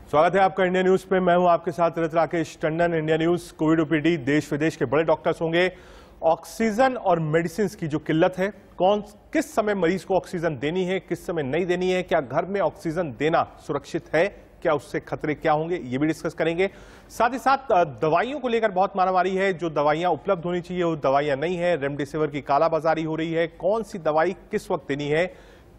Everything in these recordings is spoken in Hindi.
स्वागत है आपका इंडिया न्यूज पे। मैं हूं आपके साथ रत Rakesh Tandon. India news. Covid OPD, देश विदेश के बड़े डॉक्टर्स होंगे। ऑक्सीजन और मेडिसिन की जो किल्लत है, किस समय मरीज को ऑक्सीजन देनी है, किस समय नहीं देनी है, क्या घर में ऑक्सीजन देना सुरक्षित है, क्या उससे खतरे क्या होंगे, ये भी डिस्कस करेंगे। साथ ही साथ दवाइयों को लेकर बहुत मारामारी है। जो दवाइयां उपलब्ध होनी चाहिए वो दवाइयां नहीं है। रेमडेसिविर की कालाबाजारी हो रही है। कौन सी दवाई किस वक्त देनी है,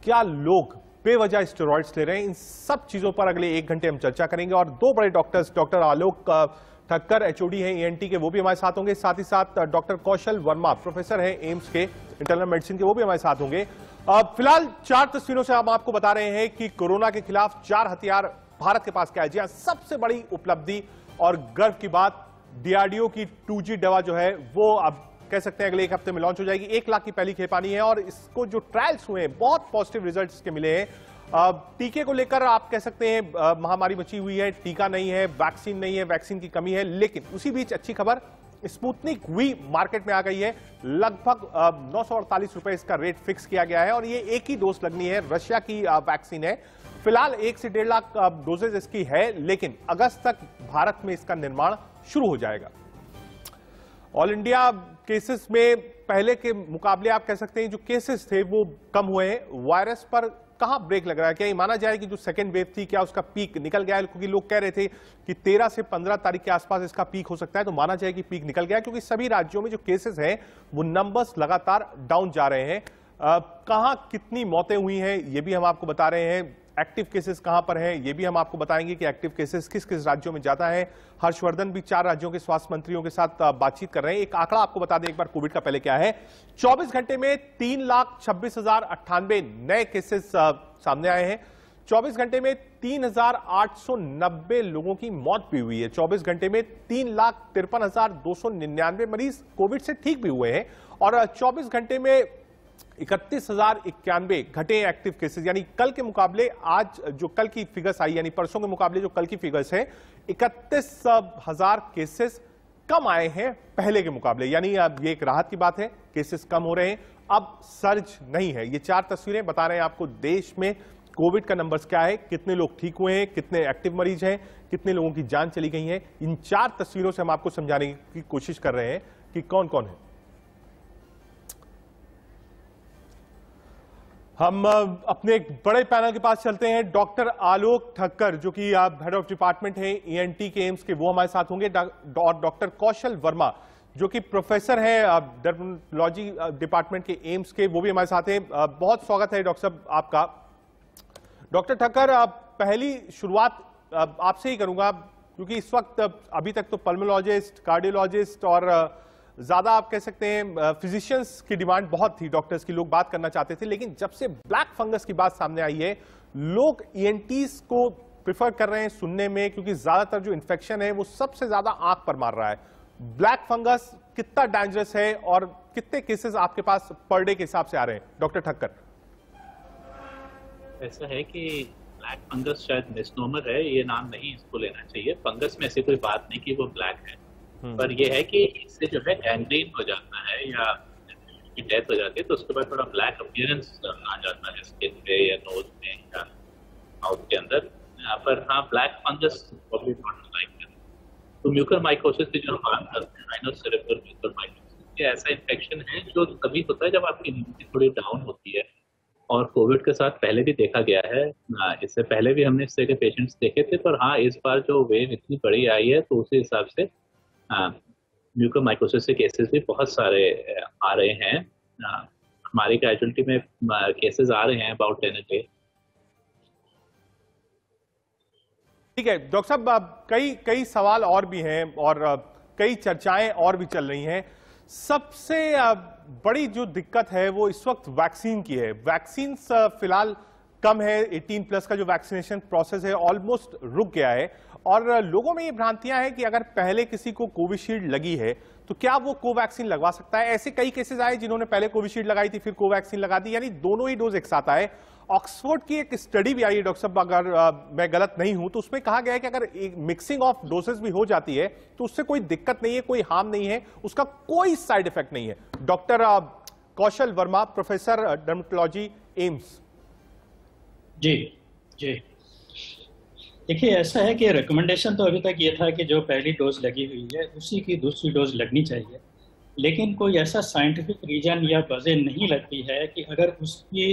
क्या लोग बेवजह स्टेरॉइड्स ले रहे हैं, इन सब चीजों पर अगले 1 घंटे हम चर्चा करेंगे। और 2 बड़े doctors, doctor Alok Thakkar HOD हैं ईएनटी के, वो भी हमारे साथ होंगे। साथ ही साथ डॉक्टर कौशल वर्मा, प्रोफेसर हैं एम्स के इंटरनल मेडिसिन के, वो भी हमारे साथ होंगे। फिलहाल 4 तस्वीरों से हम आपको बता रहे हैं कि कोरोना के खिलाफ 4 हथियार भारत के पास क्या है। जी हां, सबसे बड़ी उपलब्धि और गर्व की बात, डीआरडीओ की 2G दवा जो है वो अब कह सकते हैं अगले 1 हफ्ते में लॉन्च हो जाएगी। 1 लाख की पहली खेप आनी है और इसको जो ट्रायल्स हुए हैं बहुत पॉजिटिव रिजल्ट्स इसके मिले हैं। टीके को लेकर आप कह सकते हैं महामारी मची हुई है, टीका नहीं है, वैक्सीन नहीं है, वैक्सीन की कमी है। लेकिन उसी बीच अच्छी खबर, स्पुतनिक वी मार्केट में आ गई है। लगभग 948 रुपए इसका रेट फिक्स किया गया है और ये 1 ही डोज लगनी है। रशिया की वैक्सीन है। फिलहाल 1 से 1.5 लाख डोजेज इसकी है, लेकिन अगस्त तक भारत में इसका निर्माण शुरू हो जाएगा। ऑल इंडिया केसेस में पहले के मुकाबले आप कह सकते हैं जो केसेस थे वो कम हुए हैं। वायरस पर कहां ब्रेक लग रहा है? क्या ये माना जाए कि जो सेकेंड वेव थी, क्या उसका पीक निकल गया है? क्योंकि लोग कह रहे थे कि 13 से 15 तारीख के आसपास इसका पीक हो सकता है, तो माना जाए कि पीक निकल गया, क्योंकि सभी राज्यों में जो केसेस हैं वो नंबर्स लगातार डाउन जा रहे हैं। कहां कितनी मौतें हुई हैं ये भी हम आपको बता रहे हैं। एक्टिव केसेस कहां पर हैं ये भी हम आपको बताएंगे कि एक्टिव केसेस किस किस राज्यों में ज्यादा है। हर्षवर्धन भी 4 राज्यों के स्वास्थ्य मंत्रियों के साथ बातचीत कर रहे हैं। एक आंकड़ा आपको बता दें एक बार कोविड का पहले क्या है। 24 घंटे में 3,26,098 नए केसेस सामने आए हैं। 24 घंटे में 3,890 लोगों की मौत भी हुई है। 24 घंटे में 3,53,299 मरीज कोविड से ठीक भी हुए हैं और 24 घंटे में 31,091 घटे एक्टिव केसेस। यानी कल के मुकाबले आज जो कल की फिगर्स आई, यानी परसों के मुकाबले जो कल की फिगर्स है, 31,000 केसेस कम आए हैं पहले के मुकाबले। यानी अब ये एक राहत की बात है, केसेस कम हो रहे हैं, अब सर्ज नहीं है। ये 4 तस्वीरें बता रहे हैं आपको देश में कोविड का नंबर्स क्या है, कितने लोग ठीक हुए हैं, कितने एक्टिव मरीज हैं, कितने लोगों की जान चली गई है। इन 4 तस्वीरों से हम आपको समझाने की कोशिश कर रहे हैं कि कौन कौन है। हम अपने एक बड़े पैनल के पास चलते हैं। डॉक्टर आलोक ठक्कर जो कि हेड ऑफ डिपार्टमेंट हैं ईएनटी के एम्स के, वो हमारे साथ होंगे। और डॉक्टर कौशल वर्मा जो कि प्रोफेसर हैं डर्मेटोलॉजी डिपार्टमेंट के एम्स के, वो भी हमारे साथ हैं। बहुत स्वागत है डॉक्टर साहब आपका। डॉक्टर ठक्कर, पहली शुरुआत आपसे ही करूंगा, क्योंकि इस वक्त अभी तक तो पल्मोलॉजिस्ट, कार्डियोलॉजिस्ट और ज्यादा आप कह सकते हैं फिजिशियंस की डिमांड बहुत थी, डॉक्टर्स की, लोग बात करना चाहते थे। लेकिन जब से ब्लैक फंगस की बात सामने आई है, लोग ईएनटीज को प्रिफर कर रहे हैं सुनने में, क्योंकि ज्यादातर जो इन्फेक्शन है वो सबसे ज्यादा आंख पर मार रहा है। ब्लैक फंगस कितना डेंजरस है और कितने केसेस आपके पास पर डे के हिसाब से आ रहे हैं डॉक्टर ठक्कर? ऐसा है कि ब्लैक फंगस शायद मिसनोमर है, ये नाम नहीं इसको लेना चाहिए। फंगस में ऐसी कोई बात नहीं कि वो ब्लैक है, पर यह है कि इससे जो है गैंग्रीन हो जाता है या डेथ हो जाती है, तो उसके बाद थोड़ा ब्लैक अपीयरेंस आ जाता है स्किन पे या नोज में या माउथ के अंदर। पर हाँ, black fungus probably not like तो म्यूकरमाइकोसिस की जो बात करते हैं, राइनोसेरेब्रल म्यूकरमाइकोसिस, ये ऐसा इन्फेक्शन है जो तभी होता है जब आपकी इम्यूनिटी थोड़ी डाउन होती है। और कोविड के साथ पहले भी देखा गया है, इससे पहले भी हमने इस तरह के पेशेंट्स देखे थे, पर हाँ इस बार जो वेव इतनी बड़ी आई है तो उसी हिसाब से म्यूकरमाइकोसिस के केसेस भी बहुत सारे आ रहे हैं। हमारी कैजुअलिटी में केसेस आ रहे हैं अबाउट 10 a day। ठीक है डॉक्टर साहब, कई सवाल और भी हैं और कई चर्चाएं और भी चल रही हैं। सबसे बड़ी जो दिक्कत है वो इस वक्त वैक्सीन की है। वैक्सीन फिलहाल कम है, 18+ का जो वैक्सीनेशन प्रोसेस है ऑलमोस्ट रुक गया है और लोगों में ये भ्रांतियां हैं कि अगर पहले किसी को कोविशील्ड लगी है तो क्या वो कोवैक्सीन लगवा सकता है। ऐसे कई केसेस आए जिन्होंने पहले कोविशील्ड लगाई थी फिर कोवैक्सीन लगा दी, यानी दोनों ही डोज एक साथ आए। ऑक्सफोर्ड की एक स्टडी भी आई है डॉक्टर साहब, अगर मैं गलत नहीं हूं तो उसमें कहा गया है कि अगर एक मिक्सिंग ऑफ डोसेज भी हो जाती है तो उससे कोई दिक्कत नहीं है, कोई हार्म नहीं है, उसका कोई साइड इफेक्ट नहीं है। डॉक्टर कौशल वर्मा, प्रोफेसर डर्मेटोलॉजी एम्स। जी जी देखिए, ऐसा है कि रिकमेंडेशन तो अभी तक ये था कि जो पहली डोज लगी हुई है उसी की दूसरी डोज लगनी चाहिए, लेकिन कोई ऐसा साइंटिफिक रीजन या वजह नहीं लगती है कि अगर उसकी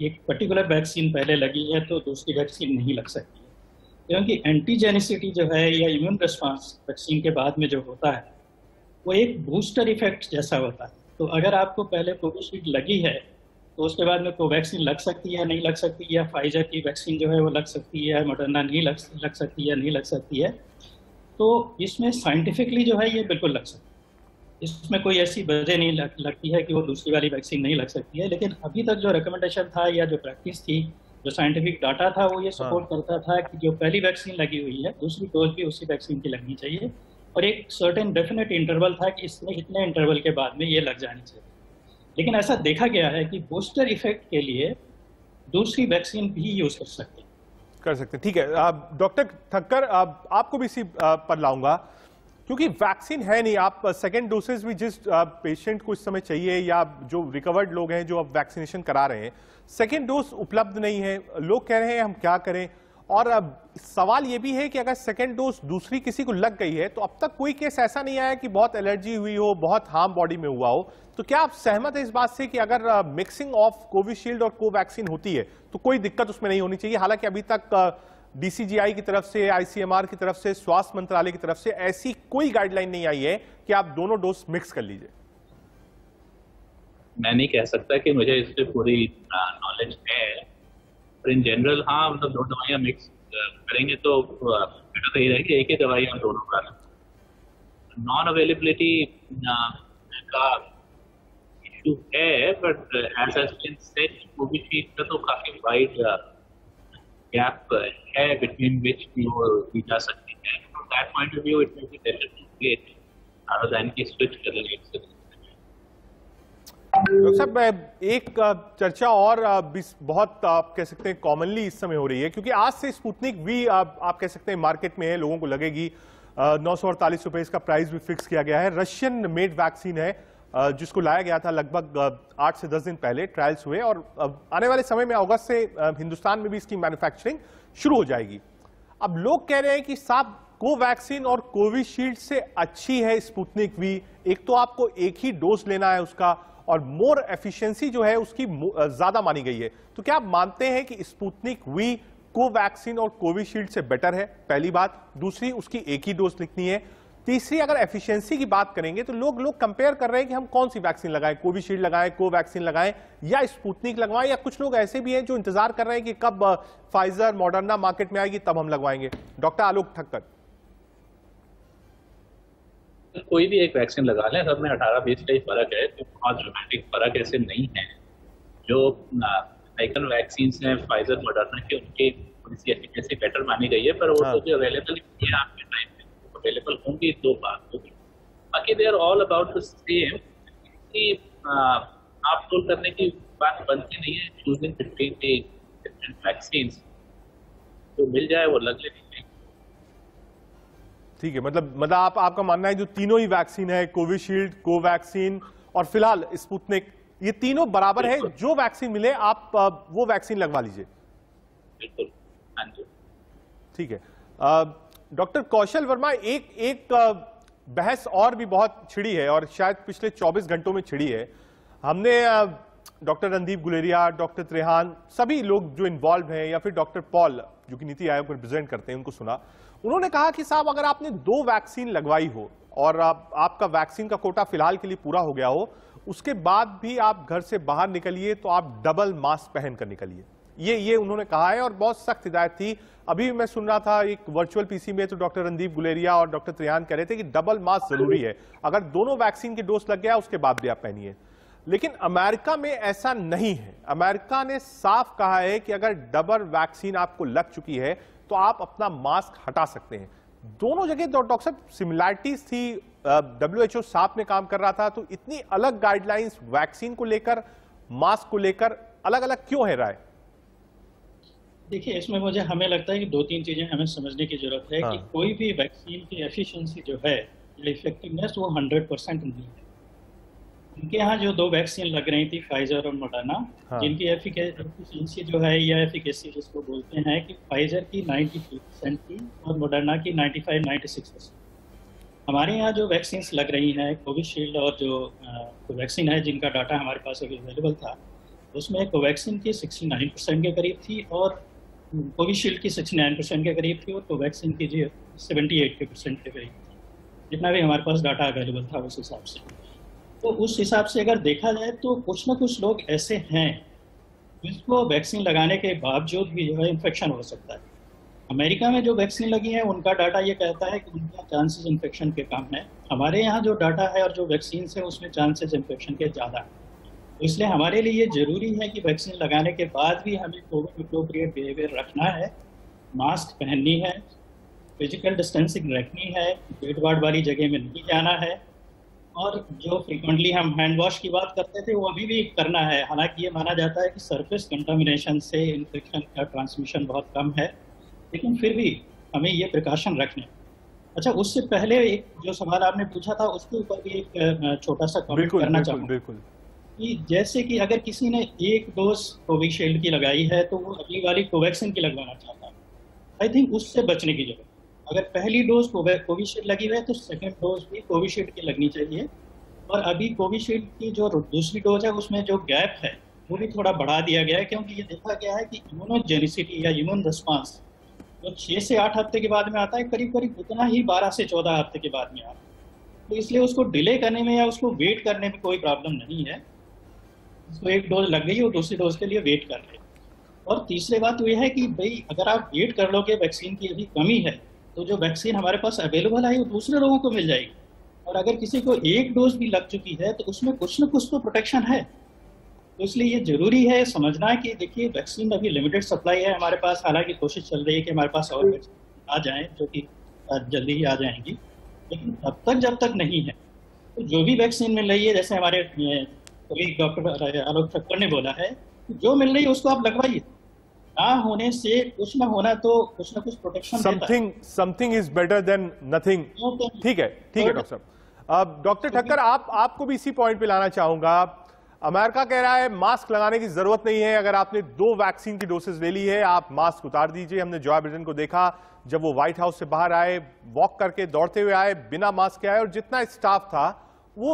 एक पर्टिकुलर वैक्सीन पहले लगी है तो दूसरी वैक्सीन नहीं लग सकती है, क्योंकि एंटीजेनिसिटी जो है या इम्यून रिस्पांस वैक्सीन के बाद में जो होता है वो एक बूस्टर इफेक्ट जैसा होता है। तो अगर आपको पहले कोविशील्ड लगी है तो उसके बाद में कोवैक्सीन लग सकती है, नहीं लग सकती, या फाइजर की वैक्सीन जो है वो लग सकती है, मॉडर्ना नहीं लग सकती है, नहीं लग सकती है। तो इसमें साइंटिफिकली जो है ये बिल्कुल लग सकती है, इसमें कोई ऐसी वजह नहीं लगती है कि वो दूसरी वाली वैक्सीन नहीं लग सकती है। लेकिन अभी तक जो रिकमेंडेशन था या जो प्रैक्टिस थी, जो साइंटिफिक डाटा था, वो ये सपोर्ट करता था कि जो पहली वैक्सीन लगी हुई है दूसरी डोज भी उसी वैक्सीन की लगनी चाहिए, और एक सर्टेन डेफिनेट इंटरवल था कि इसमें इतने इंटरवल के बाद में ये लग जानी चाहिए। लेकिन ऐसा देखा गया है कि बूस्टर इफेक्ट के लिए दूसरी वैक्सीन भी यूज कर सकते हैं। ठीक है, डॉक्टर ठक्कर आपको भी इसी पर लाऊंगा, क्योंकि वैक्सीन है नहीं। आप सेकेंड डोसेज भी जिस पेशेंट को इस समय चाहिए या जो रिकवर्ड लोग हैं जो अब वैक्सीनेशन करा रहे हैं, सेकेंड डोज उपलब्ध नहीं है। लोग कह रहे हैं हम क्या करें, और अब सवाल यह भी है कि अगर सेकेंड डोज दूसरी किसी को लग गई है तो अब तक कोई केस ऐसा नहीं आया कि बहुत एलर्जी हुई हो, बहुत हार्म बॉडी में हुआ हो। तो क्या आप सहमत है इस बात से कि अगर मिक्सिंग ऑफ कोविशील्ड और कोवैक्सीन होती है तो कोई दिक्कत उसमें नहीं होनी चाहिए? हालांकि अभी तक डीसीजीआई की तरफ से, आईसीएमआर की तरफ से, स्वास्थ्य मंत्रालय की तरफ से ऐसी कोई गाइडलाइन नहीं आई है कि आप दोनों डोज मिक्स कर लीजिए। मैं नहीं कह सकता कि मुझे इस पर पूरी नॉलेज है, पर इन जनरल हाँ, मतलब दो दवाइयाँ मिक्स करेंगे तो बेटर तो ये रहेगी एक ही दवाई हम दोनों का। नॉन अवेलेबिलिटी का इशू है, but as has been said Covishield का तो काफी वाइड गैप है बिटवीन विच दी जा सकती है। From that point of view it may be better to wait rather than की स्विच कर लेंगे। डॉक्टर साहब, एक चर्चा और बहुत आप कह सकते हैं कॉमनली इस समय हो रही है, क्योंकि आज से स्पुतनिक वी आप कह सकते हैं मार्केट में है, लोगों को लगेगी। 948 रुपए इसका प्राइस भी फिक्स किया गया है। रशियन मेड वैक्सीन है जिसको लाया गया था लगभग 8 से 10 दिन पहले, ट्रायल्स हुए, और आने वाले समय में अगस्त से हिंदुस्तान में भी इसकी मैन्युफैक्चरिंग शुरू हो जाएगी। अब लोग कह रहे हैं कि साहब कोवैक्सीन और कोविशील्ड से अच्छी है स्पुतनिक वी। एक तो आपको एक ही डोज लेना है उसका, और मोर एफिशिएंसी जो है उसकी ज्यादा मानी गई है। तो क्या आप मानते हैं कि स्पुतनिक वी कोवैक्सीन और कोविशील्ड से बेटर है? पहली बात। दूसरी, उसकी एक ही डोज लिखनी है। तीसरी, अगर एफिशिएंसी की बात करेंगे तो लोग कंपेयर कर रहे हैं कि हम कौन सी वैक्सीन लगाएं, कोविशील्ड लगाएं, कोवैक्सीन लगाएं या स्पुतनिक लगवाएं, या कुछ लोग ऐसे भी हैं जो इंतजार कर रहे हैं कि कब फाइजर, मॉडर्ना मार्केट में आएगी तब हम लगवाएंगे। डॉक्टर आलोक ठक्कर। कोई भी एक वैक्सीन लगा लें, सब में 18-20 का ही फर्क है, तो बहुत ड्रामेटिक फर्क ऐसे नहीं है। जो अमेरिकन वैक्सीन हैं फाइजर, मॉडर्ना की, उनकी थोड़ी सी एफिशिएंसी बेटर मानी गई है, पर वो तो जो अवेलेबल है आपके टाइम पे अवेलेबल होंगी तो बात होगी। बाकी they are all about the same. आप रोल करने की बात बनती नहीं है, choosing between the different vaccines, तो मिल जाए वो लग लेनी चाहिए। ठीक है, मतलब आपका मानना है जो तीनों ही वैक्सीन है, कोविशील्ड, कोवैक्सीन और फिलहाल स्पुतनिक, ये तीनों बराबर है, जो वैक्सीन मिले आप वो वैक्सीन लगवा लीजिए। बिल्कुल, हाँ जी। ठीक है। डॉक्टर कौशल वर्मा, एक बहस और भी बहुत छिड़ी है, और शायद पिछले 24 घंटों में छिड़ी है। हमने डॉक्टर रणदीप गुलेरिया, डॉक्टर त्रेहान, सभी लोग जो इन्वॉल्व हैं, या फिर डॉक्टर पॉल जो कि नीति आयोग को रिप्रेजेंट करते हैं, उनको सुना। उन्होंने कहा कि साहब अगर आपने 2 वैक्सीन लगवाई हो और आपका वैक्सीन का कोटा फिलहाल के लिए पूरा हो गया हो, उसके बाद भी आप घर से बाहर निकलिए तो आप डबल मास्क पहन कर निकलिए। ये उन्होंने कहा है, और बहुत सख्त हिदायत थी। अभी मैं सुन रहा था एक वर्चुअल पीसी में, तो डॉक्टर रणदीप गुलेरिया और डॉक्टर त्रेहान कह रहे थे कि डबल मास्क जरूरी है, अगर दोनों वैक्सीन की डोज लग गया उसके बाद भी आप पहनिए। लेकिन अमेरिका में ऐसा नहीं है। अमेरिका ने साफ कहा है कि अगर डबल वैक्सीन आपको लग चुकी है तो आप अपना मास्क हटा सकते हैं। दोनों जगह डॉक्टर साहब सिमिलैरिटीज थी। WHO साथ में काम कर रहा था, तो इतनी अलग गाइडलाइंस वैक्सीन को लेकर, मास्क को लेकर अलग अलग क्यों है राय? देखिए, इसमें हमें लगता है कि 2-3 चीजें हमें समझने की जरूरत है। कि कोई भी वैक्सीन की एफिशिएंसी जो है, इफेक्टिवनेस, वो 100% नहीं है। उनके यहाँ जो 2 वैक्सीन लग रही थी, फाइजर और मॉडर्ना, हाँ। जिनकी एफिकेसी जो है या एफिकेसी जिसको बोलते हैं कि फाइजर की 93% थी और मॉडर्ना की 95-96%। हमारे यहाँ जो वैक्सीन लग रही हैं कोविशील्ड और जो कोवैक्सीन है, जिनका डाटा हमारे पास अभी अवेलेबल था, उसमें कोवैक्सीन की 69% के करीब थी और कोविशील्ड की 69% के करीब थी और कोवैक्सीन की जी 78% के करीब थी, जितना भी हमारे पास डाटा अवेलेबल था उस हिसाब से। तो उस हिसाब से अगर देखा जाए तो कुछ ना कुछ लोग ऐसे हैं जिसको वैक्सीन लगाने के बावजूद भी जो है इन्फेक्शन हो सकता है। अमेरिका में जो वैक्सीन लगी है उनका डाटा ये कहता है कि उनका चांसेस इन्फेक्शन के कम है। हमारे यहाँ जो डाटा है और जो वैक्सीन है उसमें चांसेस इन्फेक्शन के ज़्यादा है। तो इसलिए हमारे लिए ये ज़रूरी है कि वैक्सीन लगाने के बाद भी हमें कोविड अप्रोप्रिएट बिहेवियर रखना है, मास्क पहननी है, फिजिकल डिस्टेंसिंग रखनी है, भीड़ भाड़ वाली जगह में नहीं जाना है, और जो फ्रिक्वेंटली हम हैंड वॉश की बात करते थे वो अभी भी करना है। हालांकि ये माना जाता है कि सरफेस कंटामिनेशन से इन्फेक्शन का ट्रांसमिशन बहुत कम है, लेकिन फिर भी हमें ये प्रिकॉशन रखने। अच्छा, उससे पहले एक जो सवाल आपने पूछा था उसके ऊपर भी एक छोटा सा कमेंट करना चाहूँगा। बिल्कुल। कि जैसे कि अगर किसी ने 1 डोज कोविशील्ड की लगाई है तो वो अगली वाली कोवैक्सीन की लगवाना चाहता है, आई थिंक उससे बचने की जरूरत। अगर पहली डोज कोविशील्ड लगी हुई है तो सेकेंड डोज भी कोविशील्ड की लगनी चाहिए। और अभी कोविशील्ड की जो दूसरी डोज है उसमें जो गैप है वो भी थोड़ा बढ़ा दिया गया है, क्योंकि ये देखा गया है कि इम्यूनोजेनिसिटी या इम्यून रिस्पांस जो 6 से 8 हफ्ते के बाद में आता है, करीब करीब उतना ही 12 से 14 हफ्ते के बाद में आता है। तो इसलिए उसको डिले करने में या उसको वेट करने में कोई प्रॉब्लम नहीं है। उसको 1 डोज लग गई और दूसरी डोज के लिए वेट कर रहे। और तीसरी बात तो यह है कि भाई अगर आप वेट कर लोगे, वैक्सीन की अभी कमी है, तो जो वैक्सीन हमारे पास अवेलेबल है वो दूसरे लोगों को मिल जाएगी। और अगर किसी को 1 डोज भी लग चुकी है तो उसमें कुछ ना कुछ तो प्रोटेक्शन है। तो इसलिए ये जरूरी है समझना कि देखिए वैक्सीन अभी लिमिटेड सप्लाई है हमारे पास। हालांकि कोशिश चल रही है कि हमारे पास और वैक्सीन आ जाएं, जो कि जल्दी ही आ जाएंगी, लेकिन जब तक नहीं है तो जो भी वैक्सीन मिल रही है, जैसे हमारे डॉक्टर आलोक ठक्कर ने बोला है, जो मिल रही है उसको आप लगवाइए। ना होने से कुछ ना होना तो कुछ ना कुछ protection something is better than nothing. ठीक है डॉक्टर साहब। डॉक्टर ठक्कर, आपको भी इसी पॉइंट पे लाना चाहूंगा। अमेरिका कह रहा है मास्क लगाने की जरूरत नहीं है, अगर आपने 2 वैक्सीन की डोसेज ले ली है आप मास्क उतार दीजिए। हमने जॉय बिडेन को देखा जब वो व्हाइट हाउस से बाहर आए, वॉक करके दौड़ते हुए आए, बिना मास्क के आए, और जितना स्टाफ था वो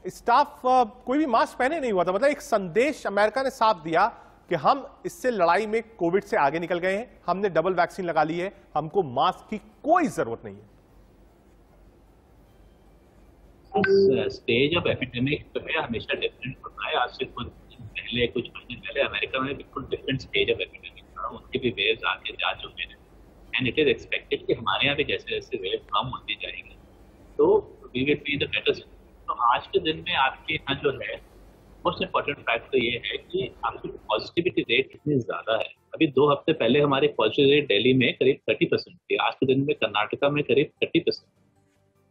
स्टाफ कोई भी मास्क पहने नहीं हुआ था। मतलब एक संदेश अमेरिका ने साफ दिया कि हम इससे लड़ाई में कोविड से आगे निकल गए हैं, हमने डबल वैक्सीन लगा ली है, हमको मास्क की कोई जरूरत नहीं है। स्टेज ऑफ एपिडेमिक जो है हमेशा डिफरेंट होता है। आज से कुछ पहले, कुछ महीने पहले अमेरिका में बिल्कुल डिफरेंट स्टेज ऑफ एपिडेमिक था, उनके भी वेव्स आके जा चुके हैं। एंड इट इज एक्सपेक्टेड कि हमारे यहाँ भी जैसे जैसे वेव कम होती जाएगी तो we will be the better. तो आज के दिन में आपके यहाँ जो है मोस्ट इम्पॉर्टेंट फैक्ट तो ये है कि आपकी पॉजिटिविटी रेट इतनी ज़्यादा है। अभी 2 हफ्ते पहले हमारी पॉजिटिविटी रेट दिल्ली में करीब 30% थी, आज के दिन में कर्नाटका में करीब 30%।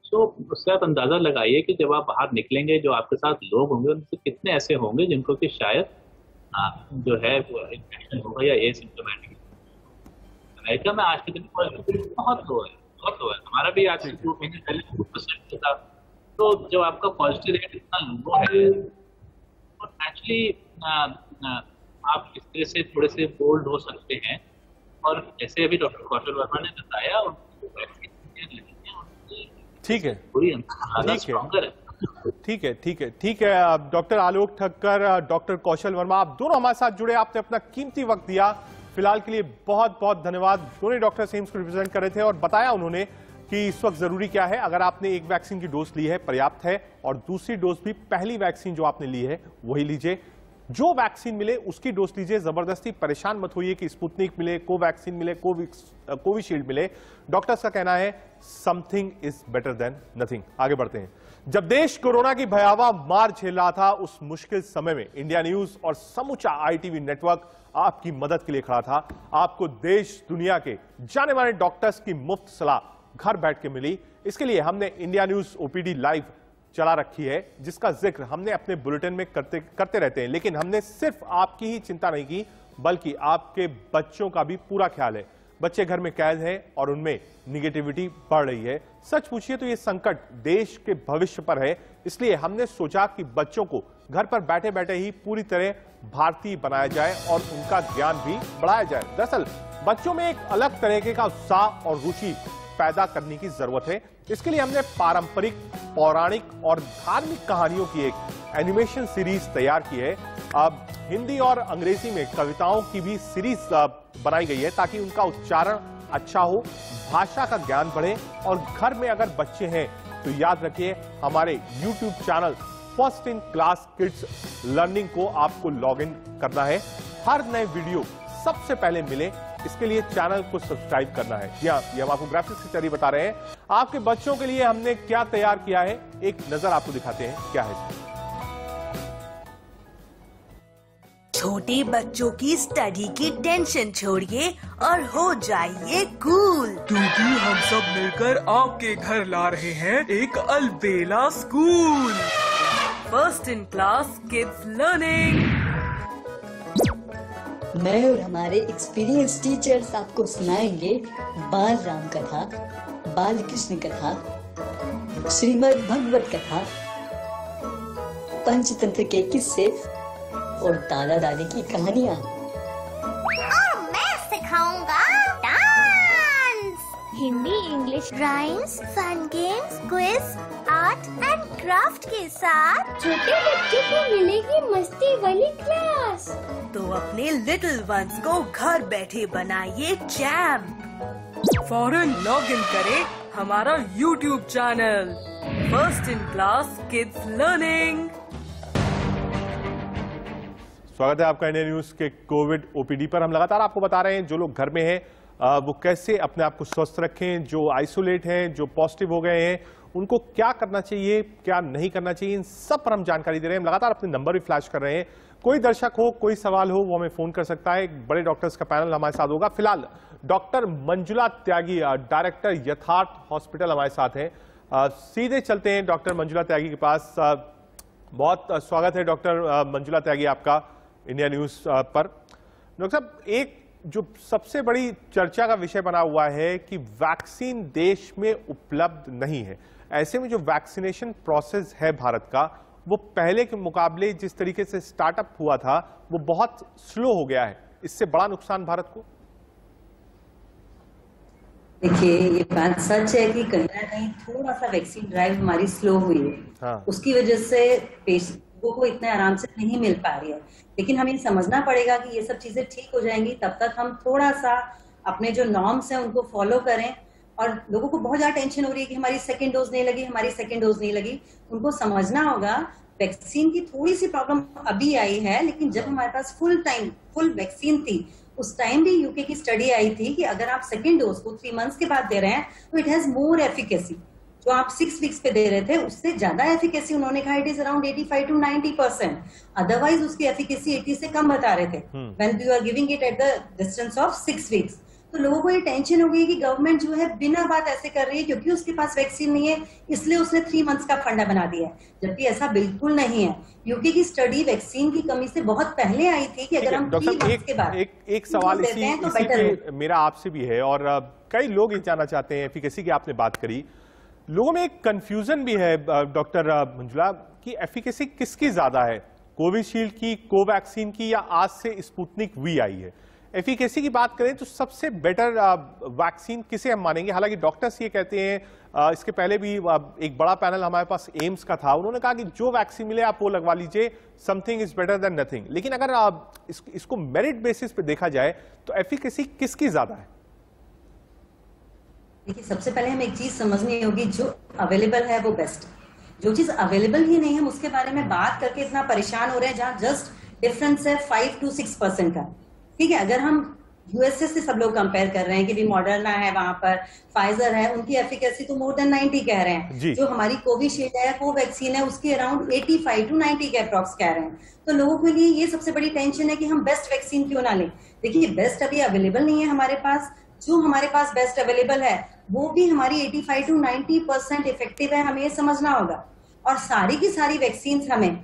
तो उससे आप अंदाज़ा लगाइए कि जब आप बाहर निकलेंगे, जो आपके साथ लोग होंगे उनसे कितने ऐसे होंगे जिनको कि शायद जो है वो इन्फेक्शन होगा या एसिम्प्टोमेटिक। अमेरिका में आज के दिन पॉजिटिविटी बहुत लो है, बहुत लो है। हमारा भी आज से 2 महीने पहले 2% था। तो जब आपका पॉजिटिव रेट इतना लो है तो एक्चुअली आप इस तरह से थोड़े से बोल्ड हो सकते हैं। और जैसे अभी डॉक्टर कौशल वर्मा ने बताया, ठीक है डॉक्टर आलोक ठक्कर, डॉक्टर कौशल वर्मा, आप दोनों हमारे साथ जुड़े, आपने अपना कीमती वक्त दिया। फिलहाल के लिए बहुत बहुत धन्यवाद। दोनों डॉक्टर एम्स को रिप्रेजेंट कर रहे थे और बताया उन्होंने कि इस वक्त जरूरी क्या है। अगर आपने 1 वैक्सीन की डोज ली है पर्याप्त है, और दूसरी डोज भी पहली वैक्सीन जो आपने ली है वही लीजिए। जो वैक्सीन मिले उसकी डोज लीजिए, जबरदस्ती परेशान मत होइए कि स्पुतनिक मिले, कोवैक्सीन मिले, कोविशील्ड मिले। डॉक्टर्स का कहना है something is better than nothing. आगे बढ़ते हैं। जब देश कोरोना की भयावह मार झेल रहा था, उस मुश्किल समय में इंडिया न्यूज और समूचा ITV नेटवर्क आपकी मदद के लिए खड़ा था। आपको देश दुनिया के जाने माने डॉक्टर्स की मुफ्त सलाह घर बैठ के मिली। इसके लिए हमने इंडिया न्यूज OPD लाइव चला रखी है, जिसका जिक्र हमने अपने बुलेटिन में करते रहते हैं। लेकिन हमने सिर्फ आपकी ही चिंता नहीं की, बल्कि आपके बच्चों का भी पूरा ख्याल है। बच्चे घर में कैद हैं और उनमें निगेटिविटी बढ़ रही है। सच पूछिए तो ये संकट देश के भविष्य पर है, इसलिए हमने सोचा कि बच्चों को घर पर बैठे बैठे ही पूरी तरह भारतीय बनाया जाए और उनका ज्ञान भी बढ़ाया जाए। दरअसल बच्चों में एक अलग तरीके का उत्साह और रुचि पैदा करने की जरूरत है। इसके लिए हमने पारंपरिक, पौराणिक और धार्मिक कहानियों की एक एनिमेशन सीरीज तैयार की है। अब हिंदी और अंग्रेजी में कविताओं की भी सीरीज बनाई गई है ताकि उनका उच्चारण अच्छा हो, भाषा का ज्ञान बढ़े। और घर में अगर बच्चे हैं तो याद रखिए हमारे YouTube channel first in class kids learning को आपको लॉग इन करना है। हर नए वीडियो सबसे पहले मिले, इसके लिए चैनल को सब्सक्राइब करना है। जी हाँ, ये हम आपको ग्राफिक्स के जरिए बता रहे हैं। आपके बच्चों के लिए हमने क्या तैयार किया है, एक नजर आपको दिखाते हैं क्या है। छोटे बच्चों की स्टडी की टेंशन छोड़िए और हो जाइए कूल, क्योंकि हम सब मिलकर आपके घर ला रहे हैं एक अलबेला school. First in class kids learning. मैं और हमारे एक्सपीरियंस टीचर्स आपको सुनाएंगे बाल राम कथा, बाल कृष्ण कथा, श्रीमद् भगवत कथा, पंचतंत्र के किस्से और दादा दादी की कहानियाँ। और मैं सिखाऊंगा dance, Hindi English rhymes, fun games, quiz, art and craft के साथ छोटे बच्चों को मिलेगी मस्ती वाली क्लास। तो अपने लिटिल वंस को घर बैठे बनाइए चैम्प। फौरन लॉग इन करें हमारा YouTube channel first in class kids learning. स्वागत है आपका इंडिया न्यूज के कोविड ओपीडी पर। हम लगातार आपको बता रहे हैं जो लोग घर में हैं वो कैसे अपने आप को स्वस्थ रखें, जो आइसोलेट हैं, जो पॉजिटिव हो गए हैं, उनको क्या करना चाहिए, क्या नहीं करना चाहिए, इन सब पर हम जानकारी दे रहे हैं। हम लगातार अपने नंबर भी फ्लैश कर रहे हैं। कोई दर्शक हो, कोई सवाल हो, वो हमें फोन कर सकता है। एक बड़े डॉक्टर्स का पैनल हमारे साथ होगा। फिलहाल डॉक्टर मंजुला त्यागी, डायरेक्टर यथार्थ हॉस्पिटल हमारे साथ हैं। सीधे चलते हैं डॉक्टर मंजुला त्यागी के पास। बहुत स्वागत है डॉक्टर मंजुला त्यागी आपका इंडिया न्यूज पर। डॉक्टर साहब, एक जो सबसे बड़ी चर्चा का विषय बना हुआ है कि वैक्सीन देश में उपलब्ध नहीं है। ऐसे में जो वैक्सीनेशन प्रोसेस है भारत का, वो पहले के मुकाबले जिस तरीके से स्टार्टअप हुआ था वो बहुत स्लो हो गया है। इससे बड़ा नुकसान भारत को। देखिए, ये बात सच है कि कहीं ना कहीं थोड़ा सा वैक्सीन ड्राइव हमारी स्लो हुई है। हाँ। उसकी वजह से पेशेंटों को इतने आराम से नहीं मिल पा रही है। लेकिन हमें समझना पड़ेगा कि ये सब चीजें ठीक हो जाएंगी, तब तक हम थोड़ा सा अपने जो नॉर्म्स हैं उनको फॉलो करें। और लोगों को बहुत ज्यादा टेंशन हो रही है कि हमारी सेकेंड डोज नहीं लगी, हमारी सेकेंड डोज नहीं लगी। उनको समझना होगा वैक्सीन की थोड़ी सी प्रॉब्लम अभी आई है, लेकिन जब हमारे पास फुल वैक्सीन थी उस टाइम भी यूके की स्टडी आई थी कि अगर आप सेकेंड डोज को 3 मंथ्स के बाद दे रहे हैं तो इट हैज मोर एफिकेसी। जो आप 6 वीक्स पे दे रहे थे उससे ज्यादा एफिकेसी उन्होंने कहा it is around 85 to 90%। Otherwise उसकी एफिकेसी 80 से कम बता रहे थे when you are giving it at the distance of 6 weeks. तो लोगों को ये टेंशन हो गई कि गवर्नमेंट जो है बिना बात ऐसे कर रही है क्योंकि उसके पास वैक्सीन नहीं है, इसलिए उसने 3 मंथ्स का फंडा बना दिया है, जबकि ऐसा बिल्कुल नहीं है। यूके की स्टडी वैक्सीन की कमी से बहुत पहले आई थी कि अगर हम 3 मंथ्स के बाद एक सवाल इसी पे मेरा आपसे भी है और कई लोग ये जानना चाहते हैं। एफिकेसी की आपने बात करी, लोगों में एक कंफ्यूजन भी है डॉक्टर मंजुला कि एफिकेसी किसकी ज्यादा है, कोविशील्ड की, कोवैक्सीन की, या आज से स्पुतनिक वी आई है। एफिकेसी की बात करें तो सबसे बेटर वैक्सीन किसे हम मानेंगे? हालांकि डॉक्टर्स ये कहते हैं, इसके पहले भी एक बड़ा पैनल हमारे पास एम्स का था, उन्होंने कहा कि जो वैक्सीन मिले आप वो लगवा लीजिए, something is better than nothing. लेकिन अगर इसको मेरिट बेसिस पे देखा जाए तो एफिकेसी किसकी ज्यादा है? देखिए, सबसे पहले हमें एक चीज समझनी होगी, जो अवेलेबल है वो बेस्ट। जो चीज अवेलेबल ही नहीं है उसके बारे में बात करके इतना परेशान हो रहे हैं, जहां जस्ट डिफरेंस है 5 to 6% का। ठीक है, अगर हम यूएसए से सब लोग कंपेयर कर रहे हैं कि भी मॉडर्ना है, वहां पर फाइजर है, उनकी एफिकेसी तो मोर देन 90 कह रहे हैं। जो हमारी कोविशील्ड है, कोवैक्सीन है, उसकी अराउंड 85 to 90 के अप्रॉक्स कह रहे हैं। तो लोगों के लिए ये सबसे बड़ी टेंशन है कि हम बेस्ट वैक्सीन क्यों ना लें। देखिए, बेस्ट अभी अवेलेबल नहीं है हमारे पास। जो हमारे पास बेस्ट अवेलेबल है वो भी हमारी 85 to 90% इफेक्टिव है, हमें ये समझना होगा। और सारी की सारी वैक्सीन हमें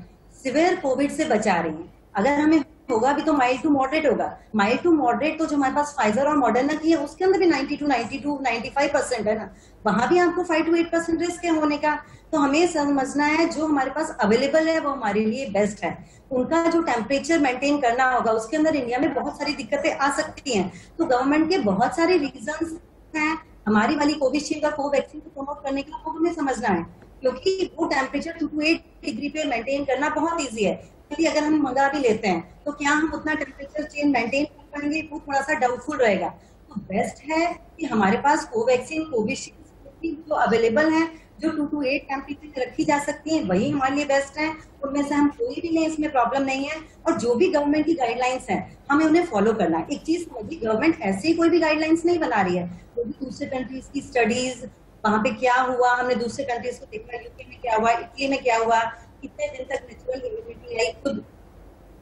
सिवियर कोविड से बचा रही हैं। अगर हमें होगा भी तो माइल्ड टू मॉडरेट होगा। माइल्ड टू मॉडरेट तो जो हमारे पास फाइजर और मॉडर्ना की है उसके अंदर भी 95% है ना, वहां भी आपको 5 to 8% रिस्क है होने का। तो हमें समझना है जो हमारे पास अवेलेबल है वो हमारे लिए बेस्ट है। उनका जो टेम्परेचर मेंटेन करना होगा उसके अंदर इंडिया में बहुत सारी दिक्कतें आ सकती हैं। तो गवर्नमेंट के बहुत सारे रीजंस हैं हमारी वाली कोविशील्ड और कोवैक्सीन को प्रमोट करने का, वो हमें समझना है, क्योंकि वो टेम्परेचर 2 to 8 डिग्री पे मेंटेन करना बहुत ईजी है। क्योंकि अगर हम मंगा भी लेते हैं तो क्या हम उतना टेम्परेचर चेंज मेंटेन कर पाएंगे, वो थोड़ा सा डाउटफुल रहेगा। तो बेस्ट है कि हमारे पास कोवैक्सीन कोविशील्ड जो अवेलेबल है, जो 2 to 8 टेम्परेचर रखी जा सकती है, वही हमारे लिए बेस्ट है। उनमें से हम कोई भी नहीं, इसमें प्रॉब्लम नहीं है। और जो भी गवर्नमेंट की गाइडलाइंस है हमें उन्हें फॉलो करना है। एक चीज समझिए, गवर्नमेंट ऐसे ही कोई भी गाइडलाइंस नहीं बना रही है, वो भी दूसरे कंट्रीज की स्टडीज, वहां पे क्या हुआ, हमने दूसरे कंट्रीज को देखा, यूके में क्या हुआ, इटली में क्या हुआ, कितने दिन तक नेचुरल इम्यूनिटी आई खुद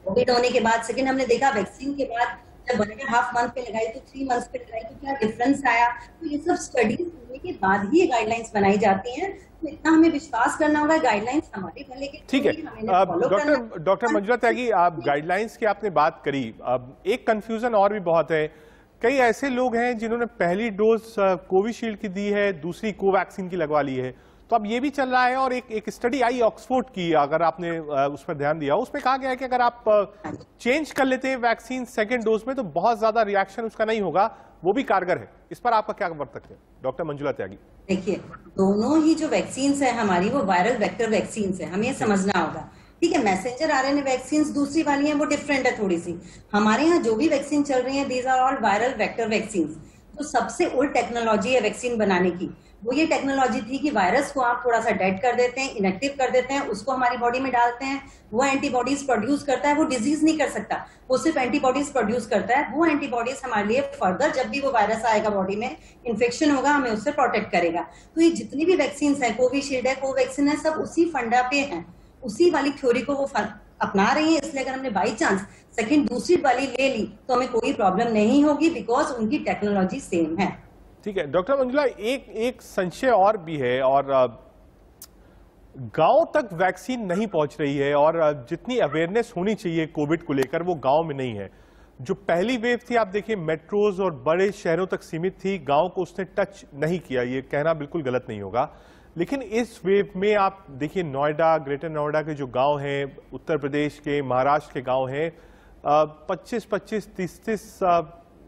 कोविड होने के बाद। सेकंड हमने देखा वैक्सीन के बाद जब 1.5 मंथ पे लगाई तो 3 मंथ्स पे लगाई तो क्या डिफरेंस आया। तो ये सब स्टडीज होने के बाद ही ये गाइडलाइंस बनाई जाती हैं। तो इतना हमें विश्वास करना होगा, गाइडलाइंस हमारे भले के। ठीक है डॉक्टर मंजुला त्यागी, आप गाइडलाइंस की आपने बात करी। अब एक कंफ्यूजन और भी बहुत है, कई ऐसे लोग हैं जिन्होंने पहली डोज कोविशील्ड की दी है, दूसरी कोवैक्सीन की लगवा ली है। तो अब ये भी चल रहा है और एक स्टडी आई ऑक्सफोर्ड की, अगर आपने उस पर ध्यान दिया, उसमें कहा गया है कि अगर आप चेंज कर लेते हैं वैक्सीन सेकंड डोज में तो बहुत ज्यादा रिएक्शन उसका नहीं होगा, वो भी कारगर है। इस पर आपका क्या वक्तव्य है डॉक्टर मंजुला त्यागी? देखिए, दोनों ही जो वैक्सीन है हमारी वो वायरल वेक्टर वैक्सीन है, हमें समझना होगा। ठीक है, मैसेंजर आरएनए वैक्सीन दूसरी वाली है वो डिफरेंट है थोड़ी सी। हमारे यहाँ जो भी वैक्सीन चल रही है these are all viral vector vaccine. जो सबसे ओल्ड टेक्नोलॉजी है वैक्सीन बनाने की, वो ये टेक्नोलॉजी थी कि वायरस को आप थोड़ा सा डेड कर देते हैं, इनएक्टिव कर देते हैं, उसको हमारी बॉडी में डालते हैं, वो एंटीबॉडीज प्रोड्यूस करता है। वो डिजीज नहीं कर सकता, वो सिर्फ एंटीबॉडीज प्रोड्यूस करता है। वो एंटीबॉडीज हमारे लिए फर्दर जब भी वो वायरस आएगा बॉडी में, इन्फेक्शन होगा, हमें उससे प्रोटेक्ट करेगा। तो ये जितनी भी वैक्सीन है, कोविशील्ड है, कोवैक्सीन है, सब उसी फंडा पे है, उसी वाली थ्योरी को वो अपना रही है। इसलिए अगर हमने बाई चांस सेकंड दूसरी वाली ले ली तो हमें कोई प्रॉब्लम नहीं होगी, बिकॉज उनकी टेक्नोलॉजी सेम है। ठीक है डॉक्टर मंजुला, एक संशय और भी है, और गांव तक वैक्सीन नहीं पहुंच रही है और जितनी अवेयरनेस होनी चाहिए कोविड को लेकर वो गांव में नहीं है। जो पहली वेव थी आप देखिए मेट्रोज और बड़े शहरों तक सीमित थी, गांव को उसने टच नहीं किया, ये कहना बिल्कुल गलत नहीं होगा। लेकिन इस वेव में आप देखिए नोएडा, ग्रेटर नोएडा के जो गांव हैं, उत्तर प्रदेश के, महाराष्ट्र के गांव हैं, 25-25, 30-30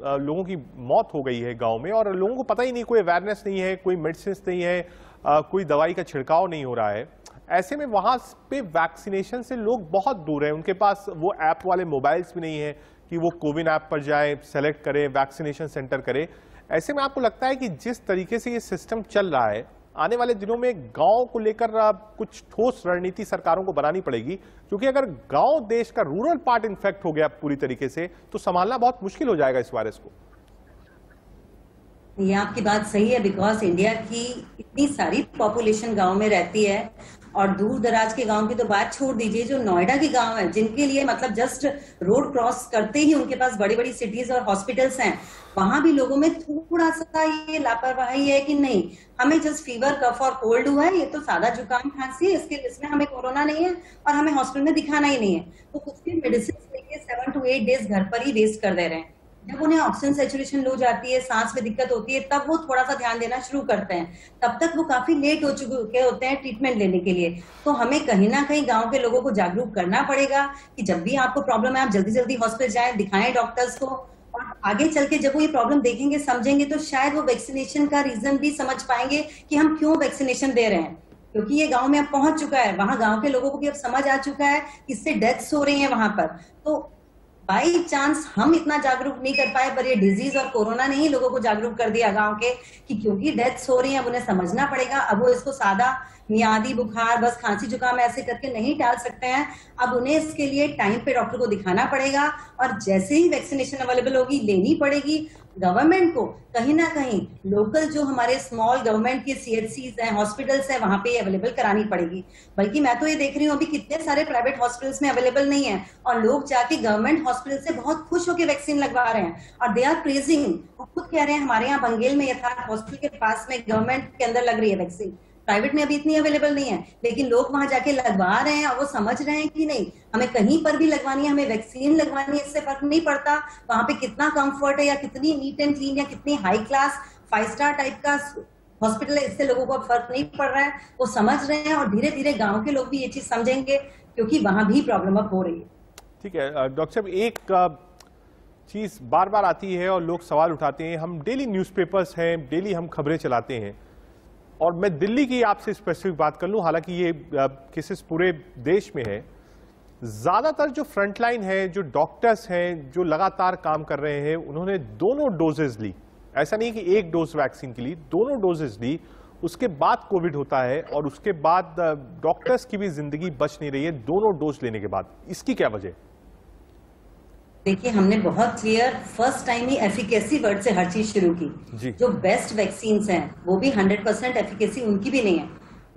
लोगों की मौत हो गई है गांव में, और लोगों को पता ही नहीं, कोई अवेयरनेस नहीं है, कोई मेडिसिन नहीं है, कोई दवाई का छिड़काव नहीं हो रहा है। ऐसे में वहां पे वैक्सीनेशन से लोग बहुत दूर हैं, उनके पास वो ऐप वाले मोबाइल्स भी नहीं है कि वो कोविन ऐप पर जाए, सेलेक्ट करें, वैक्सीनेशन सेंटर करें। ऐसे में आपको लगता है कि जिस तरीके से ये सिस्टम चल रहा है, आने वाले दिनों में गांव को लेकर कुछ ठोस रणनीति सरकारों को बनानी पड़ेगी, क्योंकि अगर गांव देश का रूरल पार्ट इन्फेक्ट हो गया पूरी तरीके से तो संभालना बहुत मुश्किल हो जाएगा इस वायरस को। ये आपकी बात सही है, बिकॉज इंडिया की इतनी सारी पॉपुलेशन गांव में रहती है, और दूर दराज के गांव की तो बात छोड़ दीजिए, जो नोएडा के गांव है जिनके लिए मतलब जस्ट रोड क्रॉस करते ही उनके पास बड़ी बड़ी सिटीज और हॉस्पिटल्स हैं, वहां भी लोगों में थोड़ा सा ये लापरवाही है कि नहीं, हमें जस्ट फीवर, कफ और कोल्ड हुआ है, ये तो सादा जुकाम खांसी है, इसमें हमें कोरोना नहीं है और हमें हॉस्पिटल में दिखाना ही नहीं है, तो उसकी मेडिसिन लेके 7 to 8 डेज घर पर ही वेस्ट कर दे रहे हैं। जब उन्हें ऑक्सीजन सैचुरेशन लो जाती है, सांस में दिक्कत होती है, तब वो थोड़ा सा ध्यान देना शुरू करते हैं, तब तक वो काफी लेट हो चुके होते हैं ट्रीटमेंट लेने के लिए। तो हमें कहीं ना कहीं गांव के लोगों को जागरूक करना पड़ेगा कि जब भी आपको प्रॉब्लम है आप जल्दी जल्दी हॉस्पिटल जाएं, दिखाएं डॉक्टर्स को, और आगे चल के जब वो ये प्रॉब्लम देखेंगे, समझेंगे, तो शायद वो वैक्सीनेशन का रीजन भी समझ पाएंगे कि हम क्यों वैक्सीनेशन दे रहे हैं। क्योंकि ये गांव में अब पहुंच चुका है, वहां गांव के लोगों को भी अब समझ आ चुका है, इससे डेथ्स हो रही है वहां पर। तो बाई चांस हम इतना जागरूक नहीं कर पाए, पर ये डिजीज और कोरोना ने ही लोगों को जागरूक कर दिया गांव के कि क्योंकि डेथ्स हो रही हैं, अब उन्हें समझना पड़ेगा। अब वो इसको सादा मियादी बुखार, बस खांसी जुकाम ऐसे करके नहीं टाल सकते हैं, अब उन्हें इसके लिए टाइम पे डॉक्टर को दिखाना पड़ेगा, और जैसे ही वैक्सीनेशन अवेलेबल होगी लेनी पड़ेगी। गवर्नमेंट को कहीं ना कहीं लोकल जो हमारे स्मॉल गवर्नमेंट के CHCs हैं, हॉस्पिटल्स हैं, वहां पे अवेलेबल करानी पड़ेगी। बल्कि मैं तो ये देख रही हूँ अभी कितने सारे प्राइवेट हॉस्पिटल्स में अवेलेबल नहीं है, और लोग जाके गवर्नमेंट हॉस्पिटल से बहुत खुश होकर वैक्सीन लगवा रहे हैं, और दे आर प्रेजिंग। वो खुद कह रहे हैं हमारे यहाँ बंगेल में यथार्थ हॉस्पिटल के पास में गवर्नमेंट के अंदर लग रही है वैक्सीन, प्राइवेट में अभी इतनी अवेलेबल नहीं है, लेकिन लोग वहां जाके लगवा रहे हैं और वो समझ रहे हैं कि नहीं हमें कहीं पर भी लगवानी है, हमें वैक्सीन लगवानी है, इससे फर्क नहीं पड़ता वहां पे कितना कंफर्ट है या कितनी नीट एंड क्लीन या कितनी हाई क्लास 5 स्टार टाइप का हॉस्पिटल है, इससे लोगों को फर्क नहीं पड़ रहा है, वो समझ रहे हैं और धीरे धीरे गांव के लोग भी ये चीज समझेंगे क्योंकि वहां भी प्रॉब्लम अब हो रही है। ठीक है डॉक्टर साहब, एक चीज बार बार आती है और लोग सवाल उठाते हैं, हम डेली न्यूज़पेपर्स हैं, डेली हम खबरें चलाते हैं, और मैं दिल्ली की आपसे स्पेसिफिक बात कर लूं, हालांकि ये केसेस पूरे देश में है, ज्यादातर जो फ्रंटलाइन है, जो डॉक्टर्स हैं, जो लगातार काम कर रहे हैं, उन्होंने दोनों डोजेज ली। ऐसा नहीं कि एक डोज वैक्सीन की ली, दोनों डोजेज ली। उसके बाद कोविड होता है और उसके बाद डॉक्टर्स की भी जिंदगी बच नहीं रही है दोनों डोज लेने के बाद। इसकी क्या वजह? देखिए, हमने बहुत क्लियर फर्स्ट टाइम ही एफिकेसी वर्ड से हर चीज शुरू की। जो बेस्ट वैक्सीन हैं वो भी 100% एफिकेसी उनकी भी नहीं है,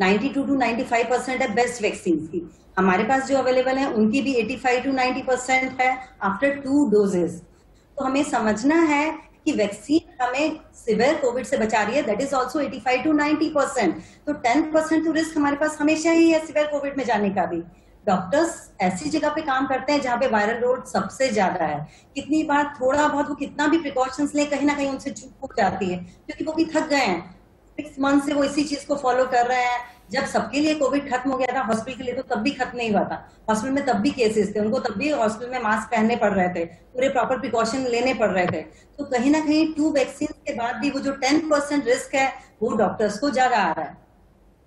92 to 95% है बेस्ट वैक्सीन की। हमारे पास जो अवेलेबल है उनकी भी 85 to 90% है आफ्टर 2 डोजेस। तो हमें समझना है कि वैक्सीन हमें सिवियर कोविड से बचा रही है, दैट इज ऑल्सो 85 to 90%। तो 10% तो रिस्क हमारे पास हमेशा ही है सिवियर कोविड में जाने का भी। डॉक्टर्स ऐसी जगह पे काम करते हैं जहां पे वायरल लोड सबसे ज्यादा है। कितनी बार थोड़ा बहुत वो कितना भी प्रिकॉशंस ले, कहीं ना कहीं उनसे चूक हो जाती है क्योंकि वो भी थक गए हैं। 6 मंथ से वो इसी चीज को फॉलो कर रहे हैं। जब सबके लिए कोविड खत्म हो गया था हॉस्पिटल के लिए, तो तब भी खत्म नहीं हुआ था। हॉस्पिटल में तब भी केसेस थे, उनको तब भी हॉस्पिटल में मास्क पहनने पड़ रहे थे, पूरे प्रॉपर प्रिकॉशन लेने पड़ रहे थे। तो कहीं ना कहीं 2 वैक्सीन के बाद भी वो जो 10% रिस्क है वो डॉक्टर्स को ज्यादा आ रहा है।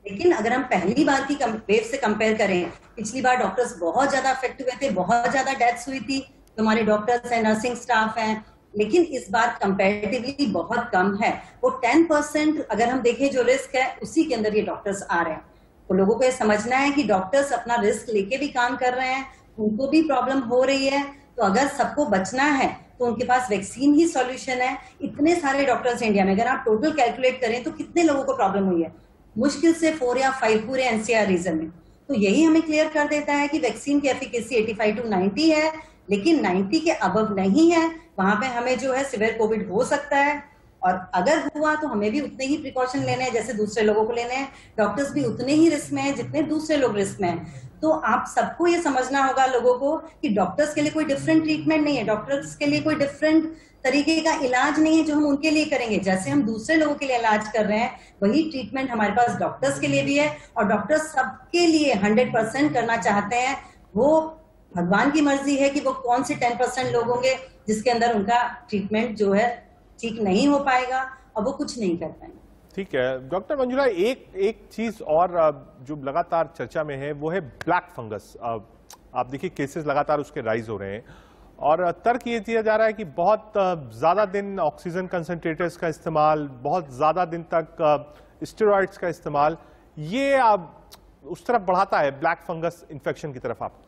लेकिन अगर हम पहली बार की वेव से कंपेयर करें, पिछली बार डॉक्टर्स बहुत ज्यादा अफेक्ट हुए थे, बहुत ज्यादा डेथ्स हुई थी, हमारे डॉक्टर्स हैं, नर्सिंग स्टाफ हैं, लेकिन इस बार कंपैरेटिवली बहुत कम है। वो 10% अगर हम देखें जो रिस्क है उसी के अंदर ये डॉक्टर्स आ रहे हैं। तो लोगों को ये समझना है कि डॉक्टर्स अपना रिस्क लेके भी काम कर रहे हैं, उनको भी प्रॉब्लम हो रही है। तो अगर सबको बचना है तो उनके पास वैक्सीन ही सॉल्यूशन है। इतने सारे डॉक्टर्स इंडिया में, अगर आप टोटल कैलकुलेट करें तो कितने लोगों को प्रॉब्लम हुई है, मुश्किल से 4 या 5 पूरे एनसीआर रीजन में। तो यही हमें क्लियर कर देता है कि वैक्सीन की एफिकेसी 85 to 90 है, लेकिन 90 के अबव नहीं है। वहां पे हमें जो है सिवियर कोविड हो सकता है, और अगर हुआ तो हमें भी उतने ही प्रिकॉशन लेने हैं जैसे दूसरे लोगों को लेने हैं। डॉक्टर्स भी उतने ही रिस्क में हैं जितने दूसरे लोग रिस्क में हैं। तो आप सबको ये समझना होगा लोगों को कि डॉक्टर्स के लिए कोई डिफरेंट ट्रीटमेंट नहीं है, डॉक्टर्स के लिए कोई डिफरेंट तरीके का इलाज नहीं है जो हम उनके लिए करेंगे। जैसे हम दूसरे लोगों के लिए इलाज कर रहे हैं वही ट्रीटमेंट हमारे पास डॉक्टर्स के लिए भी है, और डॉक्टर्स सबके लिए 100% करना चाहते हैं। वो भगवान की मर्जी है कि वो कौन से 10% लोग होंगे जिसके अंदर उनका ट्रीटमेंट जो है ठीक नहीं हो पाएगा और वो कुछ नहीं कर पाएंगे। ठीक है डॉक्टर मंजुला, एक चीज और जो लगातार चर्चा में है वो है ब्लैक फंगस। आप देखिए केसेस लगातार उसके राइज हो रहे हैं, और तर्क ये दिया जा रहा है कि बहुत ज्यादा दिन ऑक्सीजन कंसंट्रेटर्स का इस्तेमाल, बहुत ज्यादा दिन तक स्टेरॉइड्स का इस्तेमाल, ये उस तरफ बढ़ाता है ब्लैक फंगस इन्फेक्शन की तरफ। आप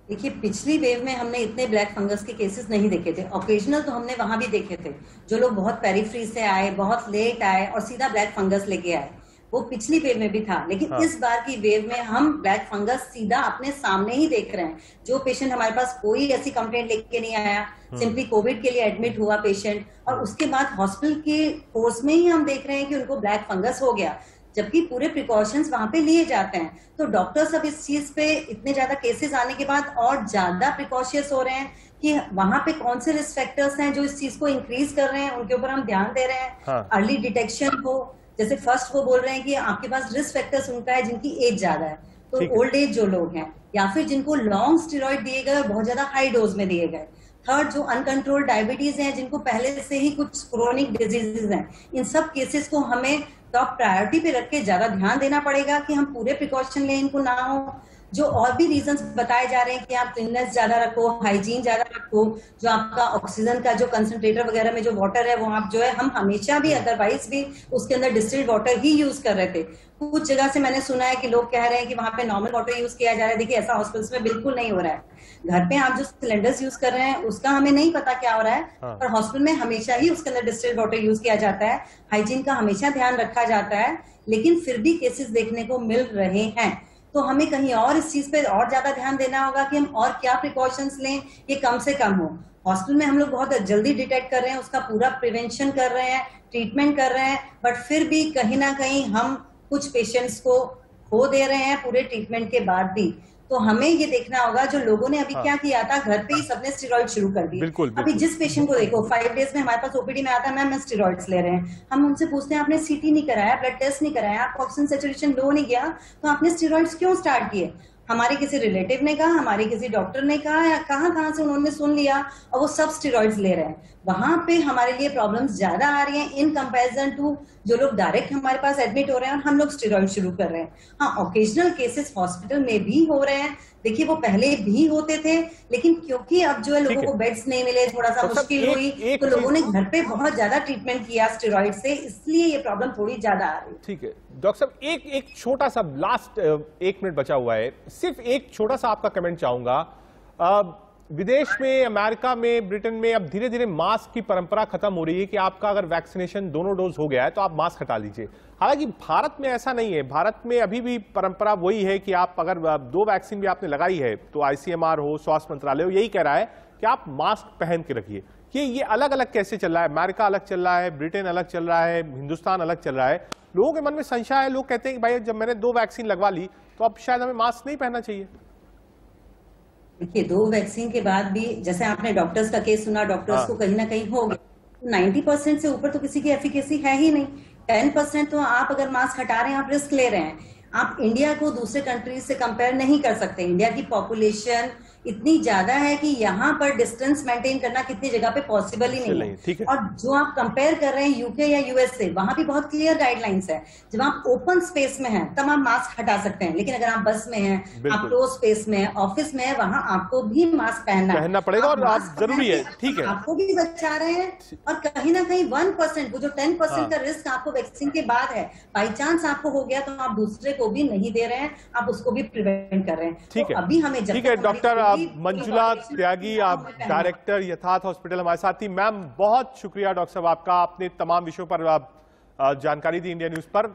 देखिए, पिछली वेव में हमने इतने ब्लैक फंगस के केसेस नहीं देखे थे। ऑकेजनल तो हमने वहां भी देखे थे, जो लोग बहुत पेरिफेरी से आए, बहुत लेट आए और सीधा ब्लैक फंगस लेके आए, वो पिछली वेव में भी था। लेकिन इस बार की वेव में हम ब्लैक फंगस सीधा अपने सामने ही देख रहे हैं। जो पेशेंट हमारे पास कोई ऐसी कंप्लेंट लेके नहीं आया, सिंपली कोविड के लिए एडमिट हुआ पेशेंट, और उसके बाद हॉस्पिटल के कोर्स में ही हम देख रहे हैं कि उनको ब्लैक फंगस हो गया, जबकि पूरे प्रिकॉशंस वहां पे लिए जाते हैं। तो डॉक्टर्स अब इस चीज पे इतने ज्यादा केसेस आने के बाद और ज्यादा प्रिकॉशियस हो रहे हैं कि वहां पे कौन से रिस्क फैक्टर्स हैं जो इस चीज को इंक्रीज कर रहे हैं, उनके ऊपर हम ध्यान दे रहे हैं। अर्ली डिटेक्शन हो, जैसे फर्स्ट वो बोल रहे हैं कि आपके पास रिस्क फैक्टर्स उनका है जिनकी एज ज्यादा है, तो ओल्ड एज जो लोग हैं, या फिर जिनको लॉन्ग स्टेरॉइड दिए गए और बहुत ज्यादा हाई डोज में दिए गए। थर्ड, जो अनकंट्रोल्ड डायबिटीज है, जिनको पहले से ही कुछ क्रोनिक डिजीजेज हैं, इन सब केसेस को हमें टॉप प्रायोरिटी पे रख के ज्यादा ध्यान देना पड़ेगा कि हम पूरे प्रिकॉशन लें, इनको ना हो। जो और भी रीजंस बताए जा रहे हैं कि आप क्लीननेस ज्यादा रखो, हाइजीन ज्यादा रखो, जो आपका ऑक्सीजन का जो कंसंट्रेटर वगैरह में जो वाटर है वो आप जो है, हम हमेशा भी अदरवाइज भी उसके अंदर डिस्टिल्ड वाटर ही यूज कर रहे थे। कुछ जगह से मैंने सुना है कि लोग कह रहे हैं कि वहां पे नॉर्मल वाटर यूज किया जा रहा है। देखिए, ऐसा हॉस्पिटल्स में बिल्कुल नहीं हो रहा है। घर पे आप जो सिलेंडर्स यूज कर रहे हैं उसका हमें नहीं पता क्या हो रहा है, पर हॉस्पिटल में हमेशा ही उसके अंदर डिस्टिल्ड वाटर यूज किया जाता है। हाइजीन का हमेशा ध्यान रखा जाता है, लेकिन फिर भी केसेस देखने को मिल रहे हैं। तो हमें कहीं और इस चीज पे और ज्यादा ध्यान देना होगा कि हम और क्या प्रिकॉशंस लें, ये कम से कम हो। हॉस्पिटल में हम लोग बहुत जल्दी डिटेक्ट कर रहे हैं, उसका पूरा प्रिवेंशन कर रहे हैं, ट्रीटमेंट कर रहे हैं, बट फिर भी कहीं ना कहीं हम कुछ पेशेंट्स को खो दे रहे हैं पूरे ट्रीटमेंट के बाद भी। तो हमें ये देखना होगा, जो लोगों ने अभी क्या किया था, घर पे ही सबने स्टेरॉइड शुरू कर दी। अभी जिस पेशेंट को देखो 5 डेज में हमारे पास ओपीडी में आता है, मैम मैं स्टेरॉइड्स ले रहे हैं, हम उनसे पूछते हैं आपने सीटी नहीं कराया, ब्लड टेस्ट नहीं कराया, आपका ऑक्सीजन सैचुरेशन लो नहीं गया, तो आपने स्टेरॉइड्स क्यों स्टार्ट किए? हमारे किसी रिलेटिव ने कहा, हमारे किसी डॉक्टर ने कहा, या कहाँ से उन्होंने सुन लिया और वो सब स्टेरॉइड्स ले रहे हैं। वहां पे हमारे लिए प्रॉब्लम्स ज्यादा आ रही हैं इन कंपैरिजन टू जो लोग डायरेक्ट हमारे पास एडमिट हो रहे हैं और हम लोग स्टेरॉइड शुरू कर रहे हैं। हाँ, ओकेजनल केसेस हॉस्पिटल में भी हो रहे हैं, देखिए वो पहले भी होते थे, लेकिन क्योंकि अब जो है लोगों को बेड्स नहीं मिले, थोड़ा सा मुश्किल हुई, तो लोगों ने घर पे बहुत ज्यादा ट्रीटमेंट किया स्टेरॉइड से, इसलिए ये प्रॉब्लम थोड़ी ज्यादा आ रही है। ठीक है डॉक्टर साहब, एक छोटा सा लास्ट 1 मिनट बचा हुआ है, सिर्फ एक छोटा सा आपका कमेंट चाहूंगा। विदेश में, अमेरिका में, ब्रिटेन में अब धीरे धीरे मास्क की परंपरा खत्म हो रही है कि आपका अगर वैक्सीनेशन दोनों डोज हो गया है तो आप मास्क हटा लीजिए। हालांकि भारत में ऐसा नहीं है, भारत में अभी भी परंपरा वही है कि आप अगर 2 वैक्सीन भी आपने लगाई है तो ICMR हो, स्वास्थ्य मंत्रालय हो, यही कह रहा है कि आप मास्क पहन के रखिए। ये अलग अलग कैसे चल रहा है? अमेरिका अलग चल रहा है, ब्रिटेन अलग चल रहा है, हिंदुस्तान अलग चल रहा है। लोगों के मन में संशय है, लोग कहते हैं कि भाई जब मैंने 2 वैक्सीन लगवा ली तो अब शायद हमें मास्क नहीं पहनना चाहिए। देखिए 2 वैक्सीन के बाद भी, जैसे आपने डॉक्टर्स का केस सुना, डॉक्टर्स को कहीं ना कहीं हो गया, 90% से ऊपर तो किसी की एफिकेसी है ही नहीं। 10% तो आप अगर मास्क हटा रहे हैं, आप रिस्क ले रहे हैं। आप इंडिया को दूसरे कंट्रीज से कंपेयर नहीं कर सकते। इंडिया की पॉपुलेशन इतनी ज्यादा है कि यहाँ पर डिस्टेंस मेंटेन करना कितनी जगह पे पॉसिबल ही नहीं है। और जो आप कंपेयर कर रहे हैं यूके या यूएस से, वहां भी बहुत क्लियर गाइडलाइंस है। जब आप ओपन स्पेस में हैं तब आप मास्क हटा सकते हैं, लेकिन अगर आप बस में हैं, आप क्लोज स्पेस में हैं, ऑफिस में है, वहां आपको भी मास्क पहनना पड़ेगा और आप जरूरी है। ठीक है, आपको भी बचा रहे हैं। और कहीं ना कहीं 1%, वो जो 10% का रिस्क आपको वैक्सीन के बाद है, बाई चांस आपको हो गया तो आप दूसरे को भी नहीं दे रहे हैं, आप उसको भी प्रिवेंट कर रहे हैं। ठीक है, अभी हमें ठीक है डॉक्टर मंजुला त्यागी, आप डायरेक्टर यथार्थ हॉस्पिटल हमारे साथ थी। मैम बहुत शुक्रिया डॉक्टर साहब आपका, आपने तमाम विषयों पर जानकारी दी इंडिया न्यूज पर।